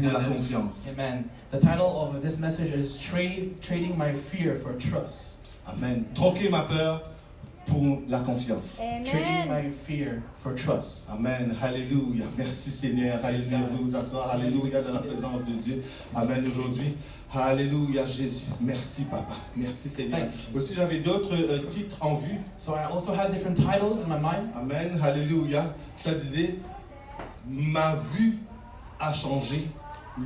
pour la confiance. Amen. The title of this message is Trading My Fear for Trust. Amen. Troquer ma peur pour la confiance. Trading my fear for trust. Amen. Alléluia. Merci Seigneur. Alléluia. Vous vous asseoir. Alléluia dans la présence de Dieu. Amen aujourd'hui. Alléluia Jésus. Merci Papa. Merci Seigneur. Aussi j'avais d'autres titres en vue. So I also had different titles in my mind. Amen. Alléluia. Ça disait ma vue a changé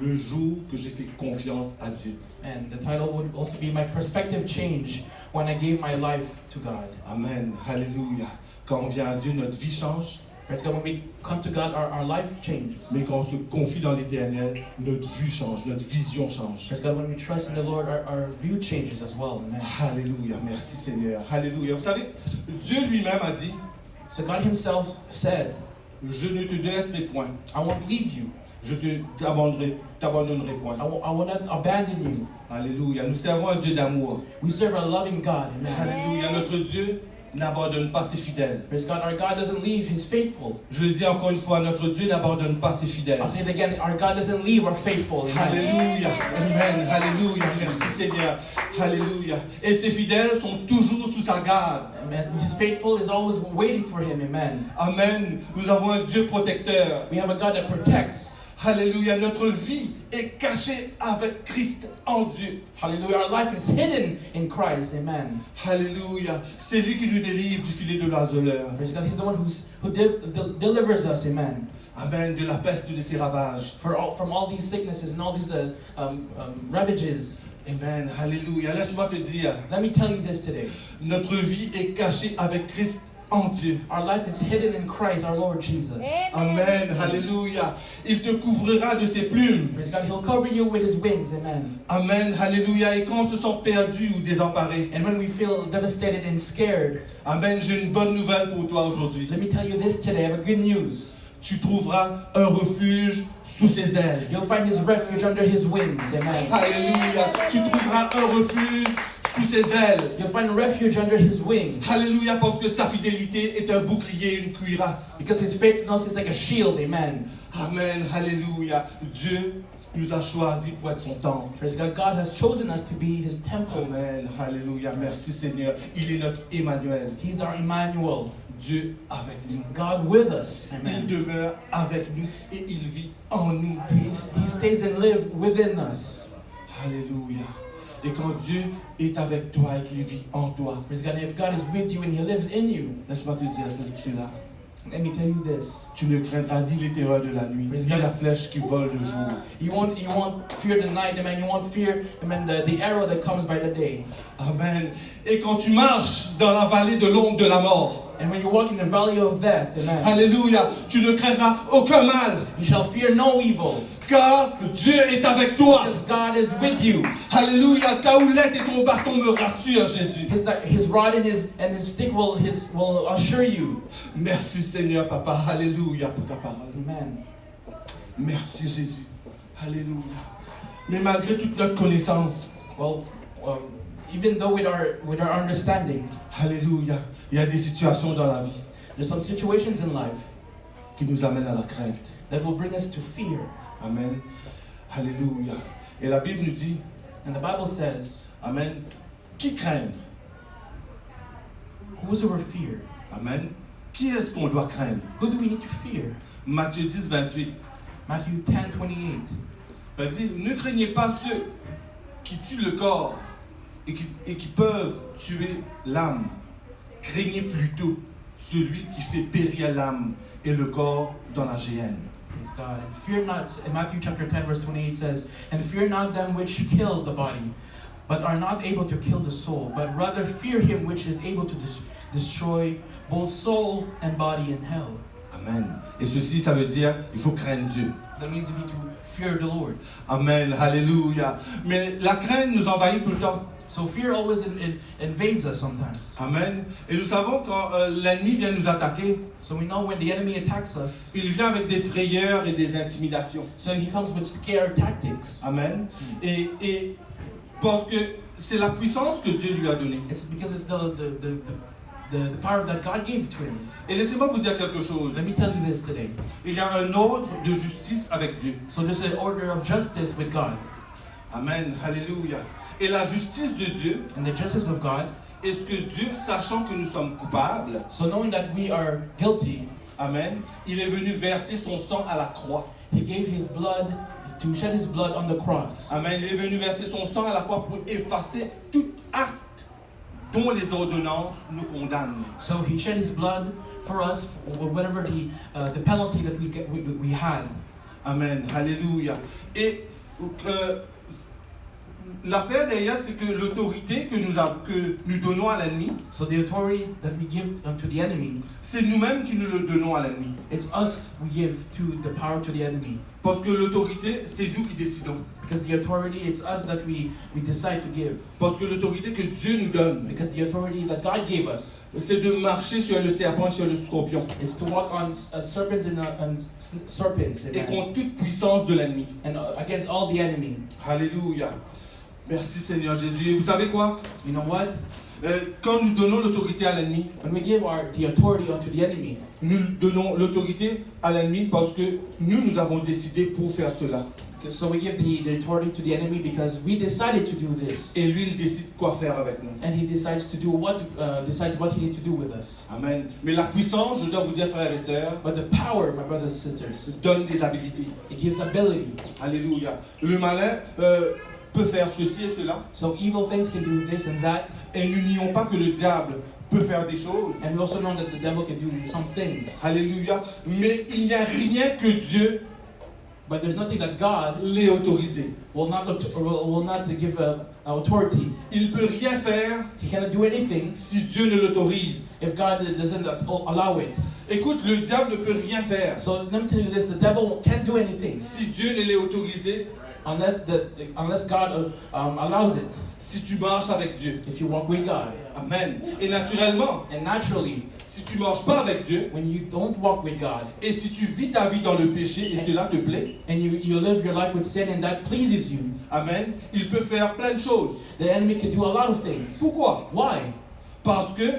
le jour que j'ai fait confiance à Dieu. And the title would also be My Perspective Changed When I Gave My Life to God. Amen. Alléluia. Quand on vient à Dieu, notre vie change. Praise God, when we come to God, our life changes. Mais quand on se confie dans l'Éternel, notre vue change, notre vision change. Praise God, when we trust in the Lord, our view changes as well. Amen. Alléluia. Merci Seigneur. Alléluia. Vous savez, Dieu lui-même a dit, So God Himself said, je ne te laisserai point. I won't leave you. Je t'abandonnerai point. I will not abandon you. Alléluia. Nous servons un Dieu d'amour. We serve a loving God. Amen. Alléluia. Notre Dieu n'abandonne pas ses fidèles. Praise God, our God doesn't leave His faithful. Je le dis encore une fois, notre Dieu n'abandonne pas ses fidèles. I'll say it again, our God doesn't leave our faithful. Amen. Alléluia. Amen. Alléluia. Merci Seigneur. Alléluia. Et ses fidèles sont toujours sous sa garde. Amen. His faithful is always waiting for Him. Amen. Amen. Nous avons un Dieu protecteur. We have a God that protects. Alléluia. Notre vie est cachée avec Christ en Dieu. Hallelujah. Our life is hidden in Christ. Amen. Alléluia. C'est lui qui nous délivre du filet de l'oiseleur. Praise God. He's the one who delivers us. Amen. Amen. De la peste de ses ravages. From all these sicknesses and all these ravages. Amen. Alléluia. Laisse-moi te dire, Let me tell you this today. notre vie est cachée avec Christ en Dieu. Our life is hidden in Christ, our Lord Jesus. Amen. Alléluia. Il te couvrira de ses plumes. Praise God. He'll cover you with His wings. Amen. Amen. Alléluia. Et quand on se sent perdu ou désemparé, And when we feel devastated and scared, Amen. J'ai une bonne nouvelle pour toi aujourd'hui. let me tell you this today. I have a good news. Tu trouveras un refuge sous ses ailes. You'll find His refuge under His wings. Amen. Alléluia. Tu trouveras un refuge sous ses ailes. You'll find refuge under His wings. Alléluia, parce que sa fidélité est un bouclier, une cuirasse. Because His faithfulness is like a shield. Amen. Amen. Alléluia. Dieu nous a choisis pour être son temple. Praise God. God has chosen us to be His temple. Amen. Alléluia. Merci Seigneur. Il est notre Emmanuel. He's our Emmanuel. Dieu avec nous. God with us. Il Amen. demeure avec nous et il vit en nous. He stays and lives within us. Alléluia. Et quand Dieu est avec toi et qu'il vit en toi, Praise God. And if God is with you and He lives in you, laisse-moi te dire cela. let me tell you this. Tu ne craindras ni les terreurs de la nuit, ni la flèche qui vole le jour. You won't fear the night, amen. You won't fear, amen, the arrow that comes by the day. Amen. Et quand tu marches dans la vallée de l'ombre de la mort, And when you walk in the valley of death, amen, alléluia, tu ne craindras aucun mal, you shall fear no evil, car Dieu est avec toi. because God is with you. Alléluia, ta houlette et ton bâton me rassurent, Jésus. His rod and his stick will assure you. Merci Seigneur, Papa. Alléluia pour ta parole. Amen. Merci Jésus. Alléluia. Mais malgré toute notre connaissance, Well, even though with our understanding, alléluia, il y a des situations dans la vie there's some situations in life qui nous amènent à la crainte. that will bring us to fear. Amen. Alléluia. Et la Bible nous dit, And the Bible says, Amen, qui craindre? whosoever fear. Amen. Qui est-ce qu'on doit craindre? Who do we need to fear? Matthieu 10, 28. Matthew 10:28. Il dit, ne craignez pas ceux qui tuent le corps et qui peuvent tuer l'âme. Craignez plutôt celui qui fait périr l'âme et le corps dans la géhenne. Praise God. And fear not, in Matthew chapter 10, verse 28 says, and fear not them which kill the body, but are not able to kill the soul, but rather fear him which is able to destroy both soul and body in hell. Amen. Et ceci, ça veut dire, il faut craindre Dieu. That means we need to fear the Lord. Amen. Alléluia. Mais la crainte nous envahit tout le temps. So fear always invades us sometimes. Amen. Et nous savons quand l'ennemi vient nous attaquer, So we know when the enemy attacks us, il vient avec des frayeurs et des intimidations. so he comes with scare tactics. Amen. Et parce que c'est la puissance que Dieu lui a donnée. It's because it's the the power that God gave to him. Et laissez-moi vous dire quelque chose. Let me tell you this today. Il y a un ordre de justice avec Dieu. So there's an order of justice with God. Amen. Alléluia. Et la justice de Dieu And the justice of God, est ce que Dieu, sachant que nous sommes coupables, so knowing that we are guilty, Amen, il est venu verser son sang à la croix. he gave his blood, to shed his blood on the cross. Amen. Il est venu verser son sang à la croix pour effacer tout acte dont les ordonnances nous condamnent. So he shed his blood for us, whatever the penalty that we had. Amen. Alléluia. Et l'affaire derrière, c'est que l'autorité que nous donnons à l'ennemi, So the authority that we give to the enemy, c'est nous-mêmes qui nous le donnons à l'ennemi. it's us we give to the power to the enemy. Parce que l'autorité, c'est nous qui décidons. Because the authority, it's us that we decide to give. Parce que l'autorité que Dieu nous donne, Because the authority that God gave us c'est de marcher sur le serpent et sur le scorpion. is to walk on serpents and serpents Et and, contre toute puissance de l'ennemi. against all the enemy. Alléluia. Merci Seigneur Jésus. Et vous savez quoi? You know what? Quand nous donnons l'autorité à l'ennemi, When we give the authority unto the enemy, nous donnons l'autorité à l'ennemi parce que nous avons décidé pour faire cela. so we give the authority to the enemy because we decided to do this. Et lui, il décide quoi faire avec nous. And he decides to do decides what he needs to do with us. Amen. Mais la puissance, je dois vous dire, frères et sœurs, But the power, my brothers and sisters, donne des habilités. it gives ability. Alléluia. Le malin peut faire ceci et cela. So evil things can do this and that. Et nous nions pas que le diable peut faire des choses. And we also know that the devil can do some things. Alléluia. Mais il n'y a rien que Dieu But there's nothing that God l'ait autorisé. will not give authority. Il peut rien faire He cannot do anything si Dieu ne l'autorise. if God doesn't allow it. Écoute, le diable ne peut rien faire So let me tell you this: the devil can't do anything si Dieu ne l'ait autorisé. unless God allows it. Si tu marches avec Dieu. If you walk with God, Amen. Et naturellement, and naturally, si tu marches pas avec Dieu, when you don't walk with God et si tu vis ta vie dans le péché et cela te plaît, and you live your life with sin and that pleases you, Amen, il peut faire plein de choses. the enemy can do a lot of things. Pourquoi? Why? Parce que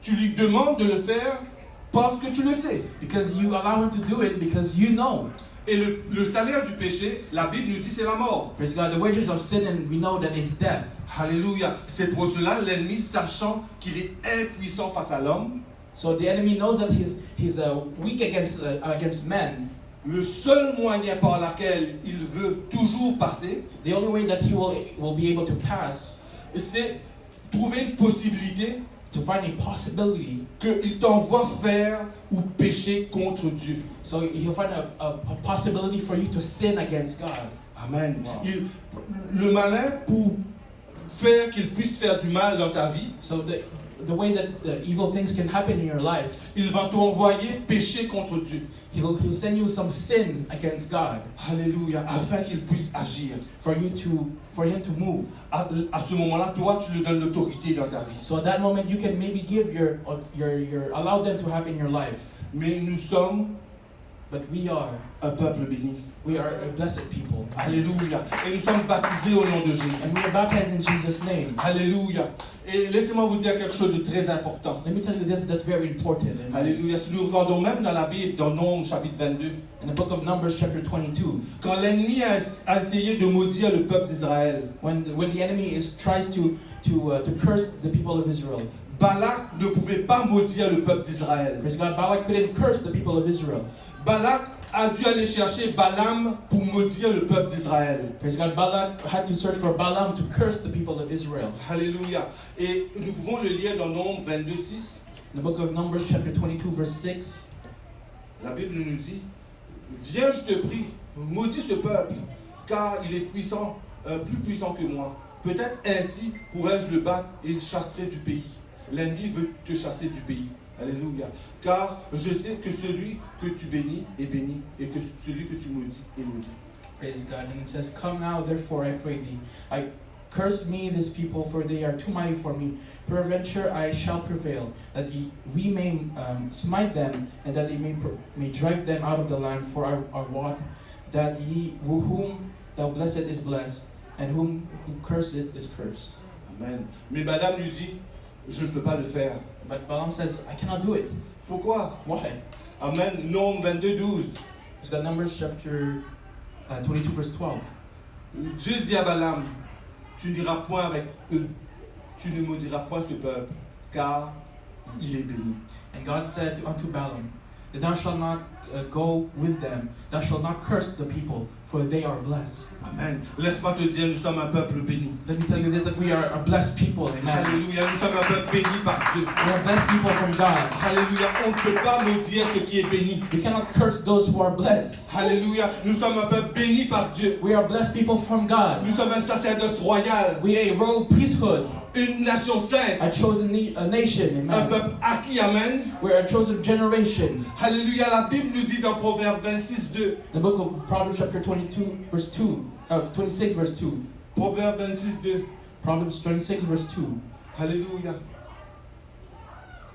tu lui demandes de le faire parce que tu le sais. Because you allow him to do it because you know. Et le salaire du péché, la Bible nous dit c'est la mort. Praise God. The wages of sin, and we know that it's death. Alléluia. C'est pour cela l'ennemi, sachant qu'il est impuissant face à l'homme, So the enemy knows that he's weak against men. le seul moyen par lequel il veut toujours passer, The only way that he will be able to pass, c'est trouver une possibilité to find a possibility. qu'il t'envoie faire ou pécher contre Dieu. So he'll find a possibility for you to sin against God. Amen. Wow. Le malin, pour faire qu'il puisse faire du mal dans ta vie, So the way that the evil things can happen in your life, il va t'envoyer pécher contre Dieu. he'll send you some sin against God Alléluia. Afin qu'il puisse agir. for him to move. À ce moment-là, toi, tu lui donnes l'autorité dans ta vie. So at that moment you can maybe give your allow them to happen in your life. Mais nous sommes But we are un peuple béni. a blessed people. Alléluia. Et nous sommes baptisés au nom de Jésus. And we are baptized in Jesus' name. Alléluia. Et laissez-moi vous dire quelque chose de très important. Let me tell you this, that's very important. Alléluia. Si nous regardons même dans la Bible, dans Nombres chapitre 22, In the book of Numbers chapter 22, quand l'ennemi a essayé de maudire le peuple d'Israël, when the enemy tries to curse the people of Israel, Balak ne pouvait pas maudire le peuple d'Israël. praise God, Balak couldn't curse the people of Israel. Balak a dû aller chercher Balaam pour maudire le peuple d'Israël. Praise God, Balak had to search for Balaam to curse the people of Israel. Alléluia. Et nous pouvons le lire dans Nombres 22, 6. In the book of Numbers chapter 22 verse 6, La Bible nous dit, viens, je te prie, maudis ce peuple, car il est puissant, plus puissant que moi. Peut-être ainsi pourrais-je le battre et il chasserait du pays. L'ennemi veut te chasser du pays. Alléluia. Car je sais que celui que tu bénis est béni et que celui que tu maudis est maudit. praise God. And it says, come now, therefore, I pray thee. I curse me this people, for they are too mighty for me. Peradventure I shall prevail, that we may smite them, and that they may drive them out of the land. For I wot that he whom thou blessed is blessed, and who cursed is cursed. Amen. Mais Balaam lui dit, je ne peux pas le faire. But Balaam says, I cannot do it. Pourquoi? Why? Amen. Nombre 22, 12. It's got Numbers chapter 22, verse 12. Dieu dit à Balaam, tu n'iras point avec eux, tu ne maudiras point ce peuple, car il est béni. And God said unto Balaam, Thou shalt not go with them, thou shalt not curse the people, for they are blessed. Amen. Laisse-moi te dire, nous sommes un peuple béni. Let me tell you this, that we are a blessed people, amen. Alléluia, nous sommes un peuple béni par Dieu. We are blessed people from God. Alléluia, on ne peut pas maudire ce qui est béni. We cannot curse those who are blessed. Alléluia, nous sommes un peuple béni par Dieu. We are blessed people from God. Nous sommes un sacerdoce royal, We are a royal priesthood, une nation sainte, a chosen nation, un amen. peuple acquis, amen. We're a chosen generation. Alléluia, la Bible nous dit dans Proverbe 26, 2. The book of Proverbs chapter 22, verse 2, 26, verse 2. Proverbe 26, 2. Proverbs 26, verse 2. Alléluia.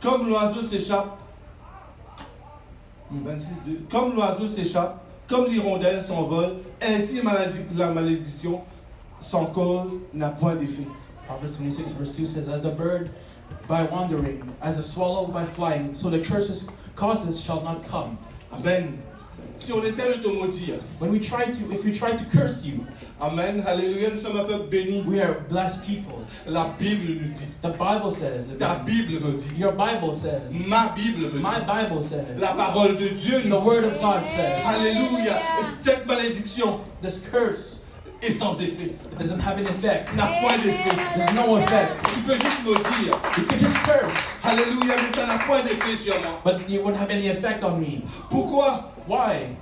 Comme l'oiseau s'échappe, 26, 2. Comme l'oiseau s'échappe, comme l'hirondelle s'envole, ainsi la malédiction sans cause n'a point d'effet. Proverbs 26, verse 2 says, As the bird by wandering, as a swallow by flying, so the causes shall not come. Amen. Si on essaie de te maudire, If we try to curse you, amen, alléluia, nous sommes un peuple béni. we are blessed people. La Bible nous dit, The Bible says, ta Bible me dit, your Bible says, ma Bible me my dit, Bible says, la parole de Dieu the nous dit, Word of God says, alléluia, cette malédiction this curse, est sans effet, it doesn't have an effect. n'a point d'effet. There's no effect. Tu peux juste maudire, You could just curse, alléluia, mais ça n'a point d'effet sur moi. but it wouldn't have any effect on me. Pourquoi? Why?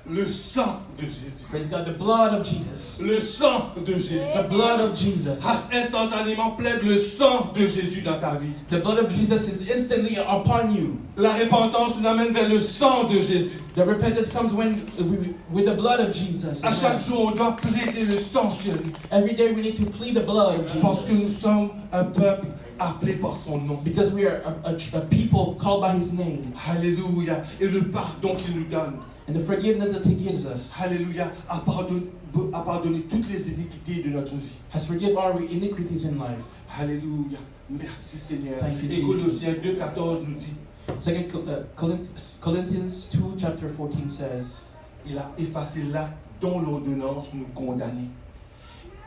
Le sang de Jésus. Praise God, the blood of Jesus. Le sang de Jésus. The blood of Jesus. Instantanément plaide le sang de Jésus dans ta vie. The blood of Jesus is instantly upon you. La repentance nous amène vers le sang de Jésus. The repentance comes with the blood of Jesus. À chaque jour, on doit plaider le sang sur nous. Every day we need to plead the blood of Parce que Jesus. nous sommes un peuple appelé par son nom. Because we are a people called by His name. Alléluia. Et le pardon qu'il nous donne. And the forgiveness that He gives us Alléluia. A pardonné toutes les iniquités de notre vie. has forgiven our iniquities in life. Alléluia. Merci Seigneur. Thank you, Et Jesus. Colossiens 2,14 nous dit, 2 Corinthians 2 chapter 14 says, il a effacé l'acte dont l'ordonnance nous condamnait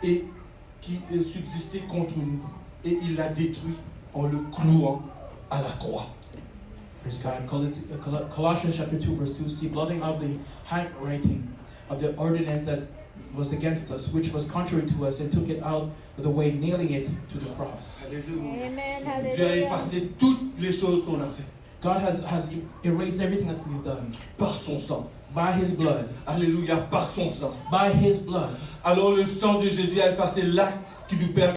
et qui subsistait contre nous. Et il l'a détruit en le clouant à la croix. praise God, Colossians chapter 2 verse 2, see, blotting out the handwriting of the ordinance that was against us, which was contrary to us, and took it out of the way, nailing it to the cross. Alléluia. Amen. Dieu a Hallelujah. effacé toutes les choses qu'on a fait God has erased everything that we've done par son sang. by His blood. Alléluia, par son sang. By His blood. Alors le sang de Jésus a effacé l'acte qui nous permet